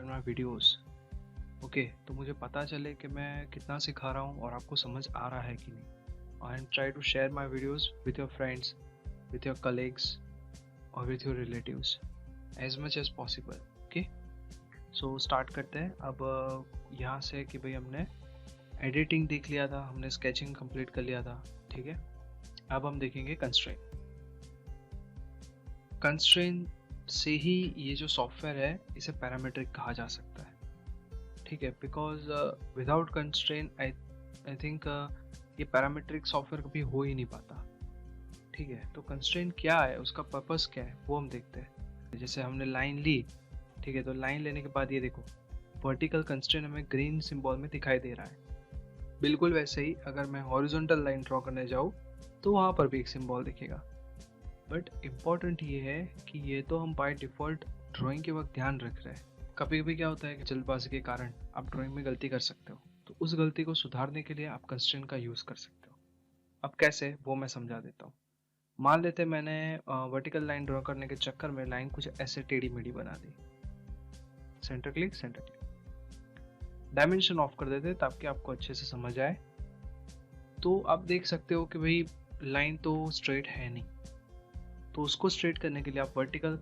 And my videos. Okay, तो मुझे पता चले कि मैं कितना सिखा रहा हूँ और आपको समझ आ रहा है कि नहीं। And try to share my videos with your friends, with your colleagues और with your relatives as much as possible. Okay, so start करते हैं। अब यहाँ से कि भाई हमने एडिटिंग देख लिया था, हमने स्केचिंग कंप्लीट कर लिया था, ठीक है। अब हम देखेंगे कंस्ट्रेंट। कंस्ट्रेंट से ही ये जो सॉफ्टवेयर है इसे पैरामीट्रिक कहा जा सकता है, ठीक है। Because without constraint I think ये पैरामीट्रिक सॉफ्टवेयर कभी हो ही नहीं पाता, ठीक है। तो कंस्ट्रेंट क्या है, उसका पर्पस क्या है, वो हम देखते हैं। जैसे हमने लाइन ली, ठीक है, तो लाइन लेने के बाद ये देखो वर्टिकल कंस्ट्रेंट हमें ग्रीन सिंबल में दिखाई दे रहा है। बिल्कुल वैसे ही अगर मैं हॉरिजॉन्टल लाइन ड्रॉ करने जाऊँ तो वहाँ पर भी एक सिंबल दिखेगा। बट इम्पॉर्टेंट ये है कि ये तो हम बाय डिफ़ॉल्ट ड्राइंग के वक्त ध्यान रख रहे हैं। कभी कभी क्या होता है कि जल्दबाजी के कारण आप ड्राइंग में गलती कर सकते हो, तो उस गलती को सुधारने के लिए आप कंस्ट्रेंट का यूज़ कर सकते हो। अब कैसे, वो मैं समझा देता हूँ। मान लेते मैंने वर्टिकल लाइन ड्रॉ करने के चक्कर में लाइन कुछ ऐसे टेढ़ी मेढ़ी बना दी। Centre click, centre click, dimension off कर देते ताकि आपको अच्छे से समझ आए। तो आप देख सकते हो कि भाई लाइन तो स्ट्रेट है नहीं, तो उसको स्ट्रेट करने के लिए आप वर्टिकल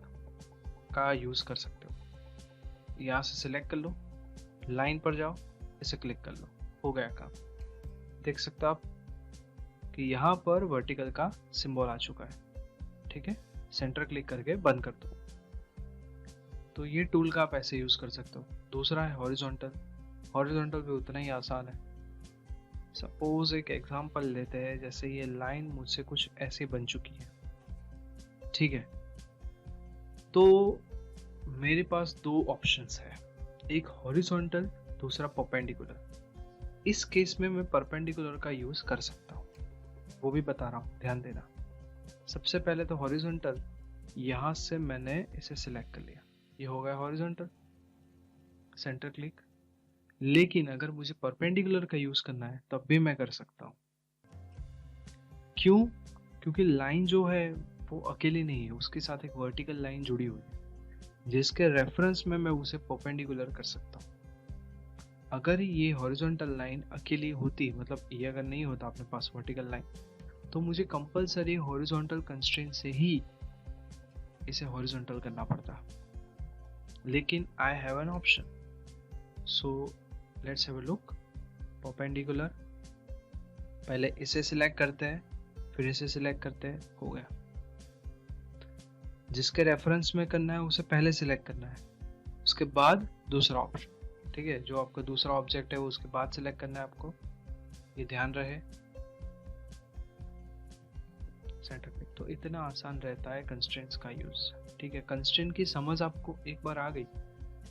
का यूज़ कर सकते हो। यहाँ से सिलेक्ट कर लो, लाइन पर जाओ, इसे क्लिक कर लो, हो गया काम। देख सकते हो आप कि यहाँ पर वर्टिकल का सिंबल आ चुका है, ठीक है। सेंटर क्लिक करके बंद कर दो। तो ये टूल का आप ऐसे यूज़ कर सकते हो। दूसरा है हॉरिजॉन्टल। हॉरिजॉन्टल भी उतना ही आसान है। सपोज एक एग्जांपल लेते हैं, जैसे ये लाइन मुझसे कुछ ऐसी बन चुकी है, ठीक है। तो मेरे पास दो ऑप्शंस है, एक हॉरिजॉन्टल, दूसरा परपेंडिकुलर। इस केस में मैं परपेंडिकुलर का यूज कर सकता हूँ, वो भी बता रहा हूँ, ध्यान देना। सबसे पहले तो हॉरिजॉन्टल, यहाँ से मैंने इसे सिलेक्ट कर लिया, ये हो गया हॉरिजॉन्टल, सेंटर क्लिक। लेकिन अगर मुझे परपेंडिकुलर का यूज करना है तब भी मैं कर सकता हूँ। क्यों? क्योंकि लाइन जो है वो अकेली नहीं है, उसके साथ एक वर्टिकल लाइन जुड़ी हुई है, जिसके रेफरेंस में मैं उसे परपेंडिकुलर कर सकता हूँ। अगर ये हॉरिजॉन्टल लाइन अकेली होती, मतलब ये अगर नहीं होता अपने पास वर्टिकल लाइन, तो मुझे कंपलसरी हॉरिजॉन्टल कंस्ट्रेंट से ही इसे हॉरिजॉन्टल करना पड़ता। लेकिन I have an option, so let's have a look. Perpendicular, पहले इसे सिलेक्ट करते हैं, फिर इसे सिलेक्ट करते हैं, हो गया। जिसके रेफरेंस में करना है उसे पहले सिलेक्ट करना है, उसके बाद दूसरा ऑप्शन, ठीक है। जो आपका दूसरा ऑब्जेक्ट है वो उसके बाद सिलेक्ट करना है आपको, ये ध्यान रहे। Centre click. तो इतना आसान रहता है कंस्ट्रेंट्स का यूज, ठीक है। कंस्ट्रेंट की समझ आपको एक बार आ गई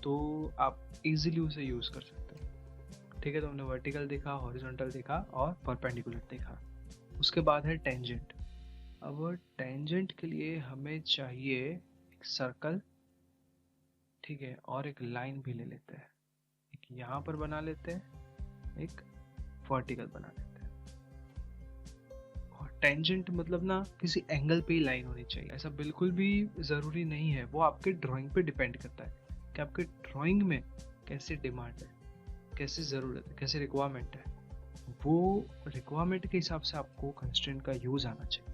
तो आप इजीली उसे यूज कर सकते हो, ठीक है। तो हमने वर्टिकल देखा, हॉरिजॉन्टल देखा और परपेंडिकुलर देखा। उसके बाद है टेंजेंट। अब टेंजेंट के लिए हमें चाहिए एक सर्कल, ठीक है, और एक लाइन भी ले लेते हैं। एक यहाँ पर बना लेते हैं, एक वर्टिकल बना लेते हैं। और टेंजेंट मतलब ना किसी एंगल पे ही लाइन होनी चाहिए, ऐसा बिल्कुल भी ज़रूरी नहीं है। वो आपके ड्राइंग पे डिपेंड करता है कि आपके ड्राइंग में कैसी डिमांड है, कैसी ज़रूरत है, कैसी रिक्वायरमेंट है। वो रिक्वायरमेंट के हिसाब से आपको कंस्ट्रेंट का यूज़ आना चाहिए।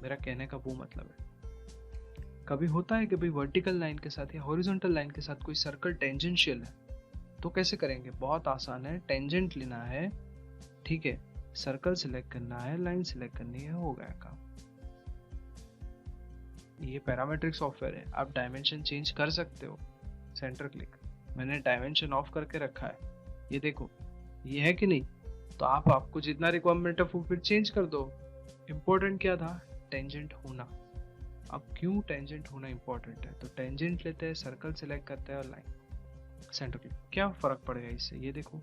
मेरा कहने का वो मतलब है। कभी होता है कि भाई वर्टिकल लाइन के साथ या हॉरिजॉन्टल लाइन के साथ कोई सर्कल टेंजेंशियल है, तो कैसे करेंगे? बहुत आसान है, टेंजेंट लेना है, ठीक है, सर्कल सिलेक्ट करना है, लाइन सिलेक्ट करनी है, हो गया काम। ये पैरामेट्रिक सॉफ्टवेयर है, आप डायमेंशन चेंज कर सकते हो, सेंटर क्लिक। मैंने डायमेंशन ऑफ करके रखा है, ये देखो, ये है कि नहीं? तो आपको जितना रिक्वायरमेंट है वो फिर चेंज कर दो। इम्पोर्टेंट क्या था? टेंजेंट होना। अब क्यों टेंजेंट होना इम्पोर्टेंट है? तो टेंजेंट लेते हैं, सर्कल सिलेक्ट करते हैं और लाइन, सेंटर क्लिक। क्या फर्क पड़ेगा इससे? ये देखो,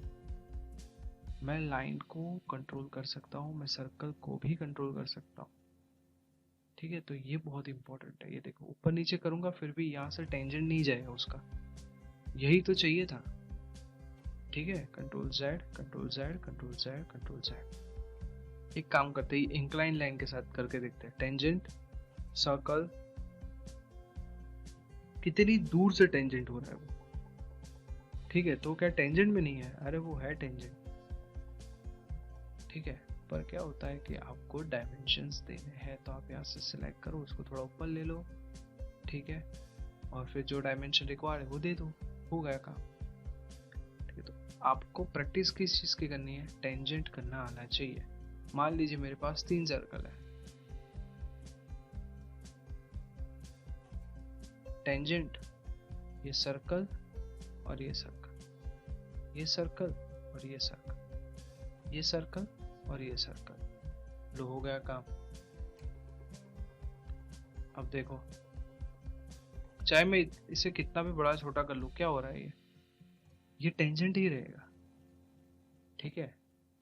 मैं लाइन को कंट्रोल कर सकता हूँ, मैं सर्कल को भी कंट्रोल कर सकता हूँ, ठीक है। तो ये बहुत इंपॉर्टेंट है। ये देखो, ऊपर नीचे करूंगा फिर भी यहाँ से टेंजेंट नहीं जाएगा उसका, यही तो चाहिए था, ठीक है। Control Z, control Z, control Z, control Z. एक काम करते हैं, इंक्लाइन लाइन के साथ करके देखते हैं। टेंजेंट, सर्कल, कितनी दूर से टेंजेंट हो रहा है वो, ठीक है, तो क्या टेंजेंट में नहीं है? अरे वो है टेंजेंट, ठीक है। पर क्या होता है कि आपको डायमेंशंस देने हैं, तो आप यहाँ से सिलेक्ट करो, उसको थोड़ा ऊपर ले लो, ठीक है, और फिर जो डायमेंशन रिक्वायर्ड है वो दे दो, हो गया काम। ठीक है, तो आपको प्रैक्टिस किस चीज़ की करनी है? टेंजेंट करना आना चाहिए। मान लीजिए मेरे पास 3 सर्कल है, टेंजेंट ये सर्कल और ये सर्कल, ये सर्कल और ये सर्कल, ये सर्कल और ये सर्कल, लो हो गया काम। अब देखो, चाहे मैं इसे कितना भी बड़ा छोटा कर लूं, क्या हो रहा है? ये टेंजेंट ही रहेगा, ठीक है।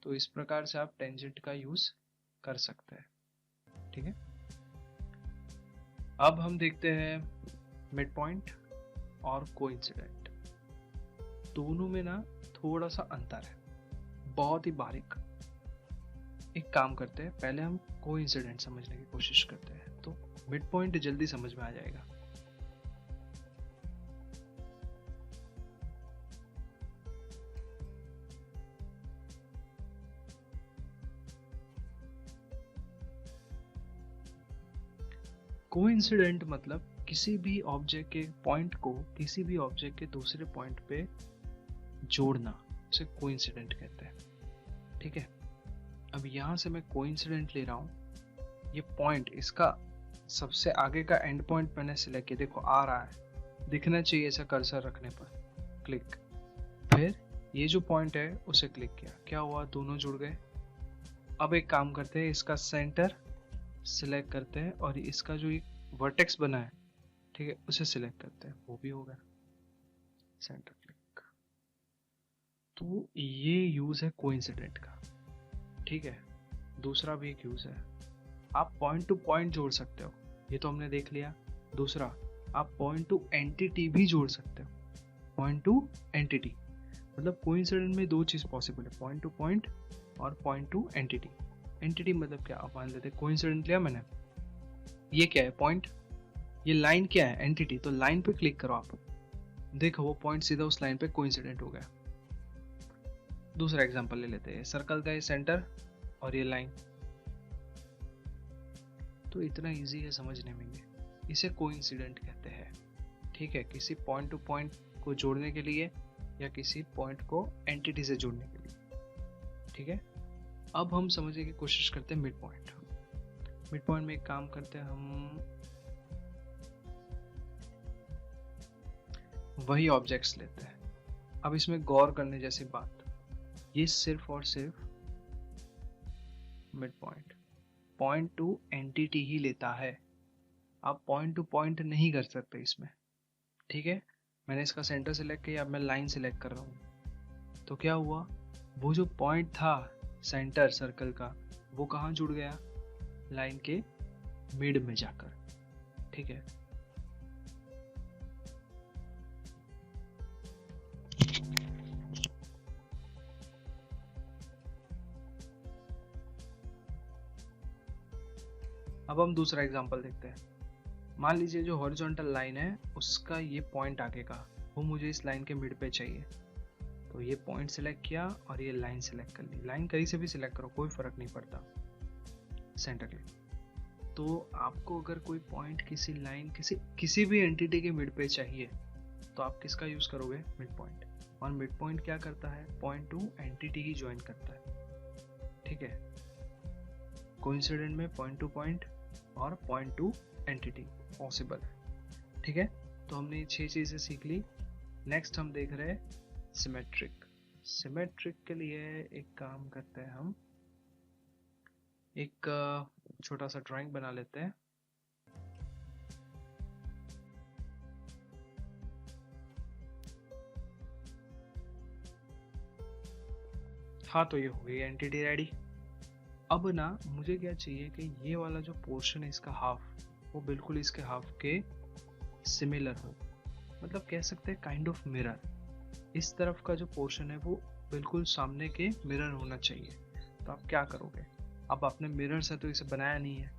तो इस प्रकार से आप टेंजेंट का यूज कर सकते हैं, ठीक है। अब हम देखते हैं मिड पॉइंट और कोइंसिडेंट। दोनों में ना थोड़ा सा अंतर है, बहुत ही बारीक। एक काम करते हैं, पहले हम कोइंसिडेंट समझने की कोशिश करते हैं, तो मिड पॉइंट जल्दी समझ में आ जाएगा। कोइंसिडेंट मतलब किसी भी ऑब्जेक्ट के पॉइंट को किसी भी ऑब्जेक्ट के दूसरे पॉइंट पे जोड़ना, उसे कोइंसिडेंट कहते हैं, ठीक है। अब यहाँ से मैं कोइंसिडेंट ले रहा हूँ, ये पॉइंट इसका सबसे आगे का एंड पॉइंट मैंने सिलेक्ट किया, देखो आ रहा है, दिखना चाहिए ऐसा कर्सर रखने पर, क्लिक। फिर ये जो पॉइंट है उसे क्लिक किया, क्या हुआ? दोनों जुड़ गए। अब एक काम करते हैं, इसका सेंटर सिलेक्ट करते हैं और इसका जो एक वर्टेक्स बना है, ठीक है, उसे सिलेक्ट करते हैं, वो भी हो गया, सेंटर क्लिक। तो ये यूज है कोइंसिडेंट का, ठीक है। दूसरा भी एक यूज है, आप पॉइंट टू पॉइंट जोड़ सकते हो, ये तो हमने देख लिया। दूसरा, आप पॉइंट टू एंटिटी भी जोड़ सकते हो। पॉइंट टू एंटिटी मतलब कोइंसिडेंट में दो चीज पॉसिबल है, पॉइंट टू पॉइंट और पॉइंट टू एंटिटी। एंटिटी मतलब क्या? आप मान लेते कोइंसिडेंट लिया मैंने, ये क्या है? पॉइंट। ये लाइन क्या है? एंटिटी। तो लाइन पे क्लिक करो आप, देखो वो पॉइंट सीधा उस लाइन पे कोइंसिडेंट हो गया। दूसरा एग्जांपल ले लेते हैं, सर्कल का ये सेंटर और ये लाइन, तो इतना इजी है समझने में, ये इसे कोइंसिडेंट कहते हैं, ठीक है। किसी पॉइंट टू पॉइंट को जोड़ने के लिए या किसी पॉइंट को एंटिटी से जोड़ने के लिए, ठीक है। अब हम समझने की कोशिश करते हैं मिड पॉइंट। मिड पॉइंट में एक काम करते हैं, हम वही ऑब्जेक्ट्स लेते हैं। अब इसमें गौर करने जैसी बात, ये सिर्फ और सिर्फ mid point point to entity ही लेता है, आप पॉइंट टू पॉइंट नहीं कर सकते इसमें, ठीक है। मैंने इसका सेंटर सिलेक्ट किया, अब मैं लाइन सिलेक्ट कर रहा हूँ, तो क्या हुआ? वो जो पॉइंट था सेंटर सर्कल का, वो कहाँ जुड़ गया? लाइन के मिड में जाकर, ठीक है। अब हम दूसरा एग्जांपल देखते हैं। मान लीजिए जो हॉरिजॉन्टल लाइन है उसका ये पॉइंट आगे का, वो मुझे इस लाइन के मिड पे चाहिए, तो ये पॉइंट सिलेक्ट किया और ये लाइन सिलेक्ट कर ली। लाइन कहीं से भी सिलेक्ट करो, कोई फर्क नहीं पड़ता, सेंटर क्लिक। तो आपको अगर कोई पॉइंट किसी लाइन किसी भी एंटिटी के मिड पे चाहिए, तो आप किसका यूज करोगे? Mid point. और मिड पॉइंट क्या करता है? Point to entity he join करता है, ठीक है। कोइंसिडेंट में पॉइंट टू पॉइंट और पॉइंट टू एंटिटी पॉसिबल है, ठीक है। तो हमने 6 चीजें सीख ली। नेक्स्ट हम देख रहे हैं सिमेट्रिक। सिमेट्रिक के लिए एक काम करते हैं, हम एक छोटा सा ड्राइंग बना लेते हैं। हाँ, तो ये हो गई एंटिटी रेडी। अब ना मुझे क्या चाहिए कि ये वाला जो पोर्शन है इसका हाफ, वो बिल्कुल इसके हाफ के सिमिलर हो, मतलब कह सकते हैं काइंड ऑफ मिरर। इस तरफ का जो पोर्शन है वो बिल्कुल सामने के मिरर होना चाहिए। तो आप क्या करोगे? अब आपने मिरर से तो इसे बनाया नहीं है,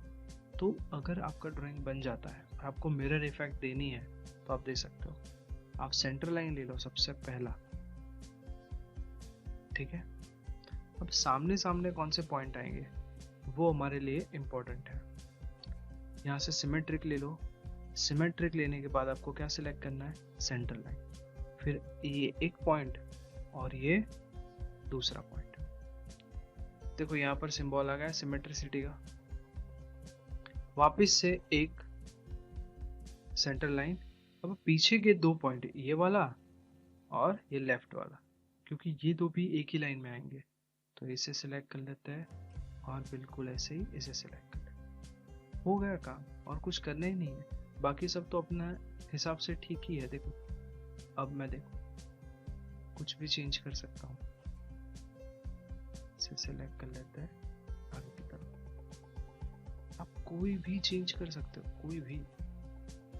तो अगर आपका ड्राइंग बन जाता है और आपको मिरर इफेक्ट देनी है तो आप दे सकते हो। आप सेंटर लाइन ले लो सबसे पहला, ठीक है। अब सामने सामने कौन से पॉइंट आएंगे वो हमारे लिए इम्पोर्टेंट है। यहाँ से सिमेट्रिक ले लो, सिमेट्रिक लेने के बाद आपको क्या सिलेक्ट करना है, सेंट्रल लाइन, फिर ये एक पॉइंट और ये दूसरा पॉइंट। देखो यहाँ पर सिंबल आ गया सिमेट्रिसिटी का। वापस से एक सेंट्रल लाइन। अब पीछे के दो पॉइंट, ये वाला और ये लेफ्ट वाला, क्योंकि ये दो भी एक ही लाइन में आएंगे, तो इसे सिलेक्ट कर लेते हैं और बिल्कुल ऐसे ही इसे सिलेक्ट कर लेते हैं। हो गया काम, और कुछ करना ही नहीं है। बाकी सब तो अपना हिसाब से ठीक ही है। देखो अब मैं देखो कुछ भी चेंज कर सकता हूँ। इसे सिलेक्ट कर लेते हैं आगे की तरफ। आप कोई भी चेंज कर सकते हो, कोई भी।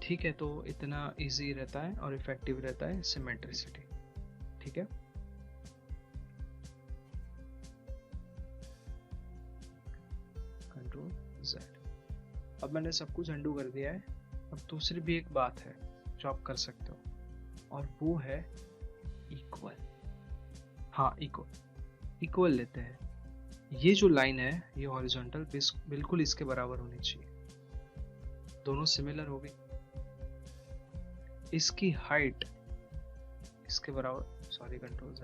ठीक है, तो इतना इजी रहता है और इफेक्टिव रहता है सिमेट्रिसिटी। ठीक है, कंट्रोल Z। अब मैंने सब कुछ अंडू कर दिया है। अब दूसरी भी एक बात है जो आप कर सकते हो, और वो है इक्वल। हाँ, इक्वल लेते हैं। ये जो लाइन है ये हॉरिजॉन्टल बिल्कुल इसके बराबर होनी चाहिए, दोनों सिमिलर हो गई। इसकी हाइट इसके बराबर, सॉरी कंट्रोल Z,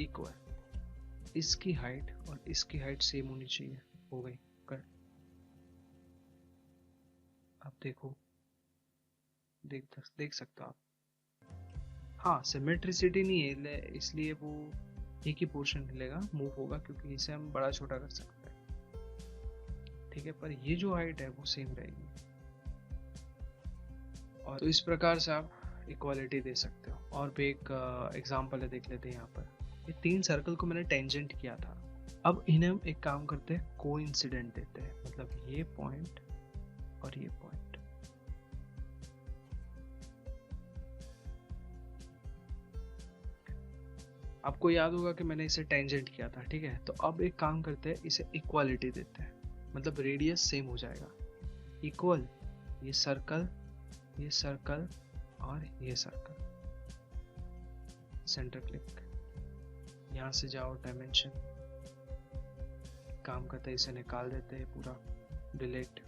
इक्वल। इसकी हाइट और इसकी हाइट सेम होनी चाहिए, हो गई कर। अब देखो, देख सकते हो आप। हाँ, सिमेट्रिसिटी नहीं है इसलिए वो एक ही पोर्शन हिलेगा, मूव होगा, क्योंकि इसे हम बड़ा छोटा कर सकते हैं। ठीक है, पर ये जो हाइट है वो सेम रहेगी। और तो इस प्रकार से आप इक्वालिटी दे सकते हो। और भी एक एग्जांपल है, देख लेते हैं। यहाँ पर ये तीन सर्कल को मैंने टेंजेंट किया था। अब इन्हें हम एक काम करते हैं, कोइंसिडेंट देते हैं, मतलब ये पॉइंट और ये पॉइंट। आपको याद होगा कि मैंने इसे टेंजेंट किया था। ठीक है, तो अब एक काम करते हैं, इसे इक्वालिटी देते हैं, मतलब रेडियस सेम हो जाएगा। इक्वल, ये सर्कल और ये सर्कल। सेंटर क्लिक, यहाँ से जाओ डायमेंशन, काम करते हैं, इसे निकाल देते हैं पूरा, डिलीट।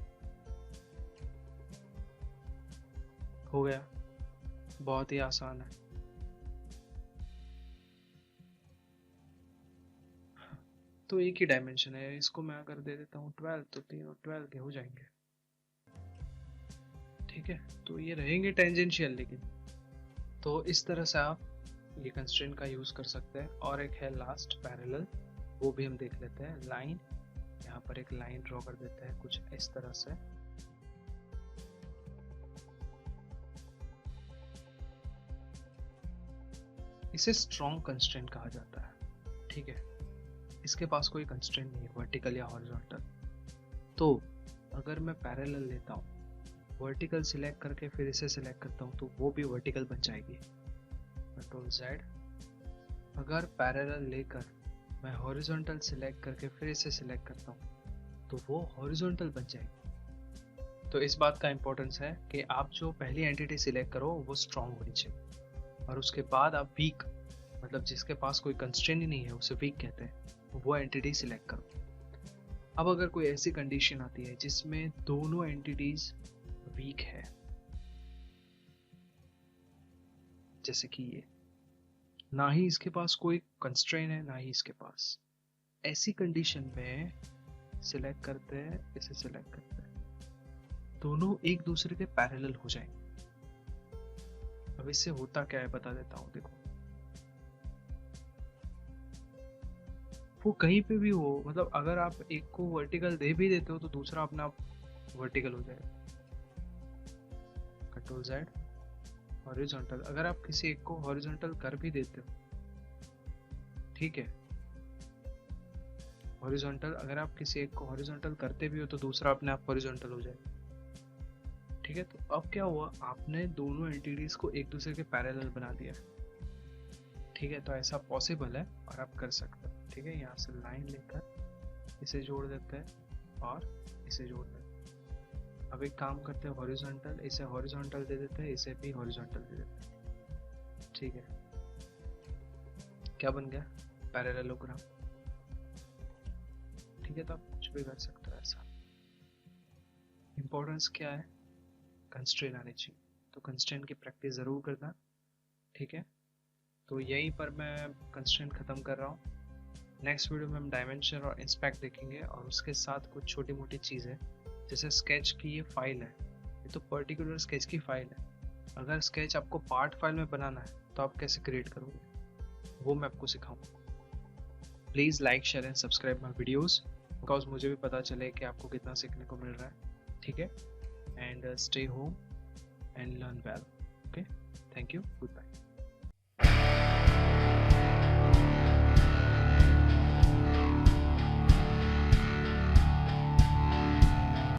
हो गया, बहुत ही आसान है। तो एक ही डायमेंशन है, इसको मैं अगर दे देता हूँ 12, तो 3 और 12 के हो जाएंगे। ठीक है, तो ये रहेंगे टेंजेंशियल, लेकिन तो इस तरह से आप ये कंस्ट्रेंट का यूज कर सकते हैं। और एक है लास्ट, पैरेलल, वो भी हम देख लेते हैं। लाइन, यहाँ पर एक लाइन ड्रॉ कर देते हैं कुछ इस तरह से। इसे स्ट्रॉन्ग कंस्ट्रेंट कहा जाता है। ठीक है, इसके पास कोई कंस्ट्रेंट नहीं है, वर्टिकल या हॉरिजॉन्टल। तो अगर मैं पैरेलल लेता हूँ, वर्टिकल सिलेक्ट करके फिर इसे सिलेक्ट करता हूँ, तो वो भी वर्टिकल बन जाएगी, कंट्रोल Z। अगर पैरेलल लेकर मैं हॉरिजॉन्टल सिलेक्ट करके फिर इसे सिलेक्ट करता हूँ, तो वो हॉरिजॉन्टल बन जाएगी। तो इस बात का इंपॉर्टेंस है कि आप जो पहली एंटिटी सिलेक्ट करो वो स्ट्रॉन्ग होनी चाहिए, और उसके बाद आप वीक, मतलब जिसके पास कोई कंस्ट्रेंट ही नहीं है उसे वीक कहते हैं, वो एंटिटी सिलेक्ट करो। अब अगर कोई ऐसी कंडीशन आती है जिसमें दोनों एंटिटीज वीक है, जैसे कि ये, ना ही इसके पास कोई कंस्ट्रेंट है ना ही इसके पास, ऐसी कंडीशन में सिलेक्ट करते हैं, इसे सिलेक्ट करते हैं, दोनों एक दूसरे के पैरेलल हो जाएंगे। अब इससे होता क्या है बता देता हूँ। देखो, वो कहीं पे भी हो, मतलब अगर आप एक को वर्टिकल दे भी देते हो तो दूसरा अपना आप वर्टिकल हो जाएगा, कंट्रोल Z। हॉरिजॉन्टल, अगर आप किसी एक को हॉरिजॉन्टल कर भी देते हो, ठीक है, हॉरिजॉन्टल, अगर आप किसी एक को हॉरिजॉन्टल करते भी हो तो दूसरा अपने आप हॉरिजॉन्टल हो जाएगा। ठीक है, तो अब क्या हुआ, आपने दोनों एंटिटीज को एक दूसरे के पैरेलल बना दिया। ठीक है, तो ऐसा पॉसिबल है और आप कर सकते हो। ठीक है, यहाँ से लाइन लेकर इसे जोड़ देते हैं और इसे जोड़ देते हैं। अब एक काम करते हैं, हॉरिजॉन्टल, इसे हॉरिजॉन्टल दे देते हैं, इसे भी हॉरिजॉन्टल दे देते हैं। ठीक है, क्या बन गया, पैरेललोग्राम। ठीक है, तो आप कुछ भी कर सकते हो ऐसा। इम्पोर्टेंस क्या है, कंस्ट्रेंट आनी चाहिए, तो कंस्ट्रेंट की प्रैक्टिस ज़रूर करना। ठीक है, तो यहीं पर मैं कंस्ट्रेंट ख़त्म कर रहा हूँ। नेक्स्ट वीडियो में हम डायमेंशन और इंस्पेक्ट देखेंगे, और उसके साथ कुछ छोटी मोटी चीज़ें, जैसे स्केच की ये फाइल है, ये तो पर्टिकुलर स्केच की फाइल है। अगर स्केच आपको पार्ट फाइल में बनाना है तो आप कैसे क्रिएट करोगे, वो मैं आपको सिखाऊंगा। Please like, share and subscribe my videos, because मुझे भी पता चले कि आपको कितना सीखने को मिल रहा है। ठीक है, and stay home and learn well.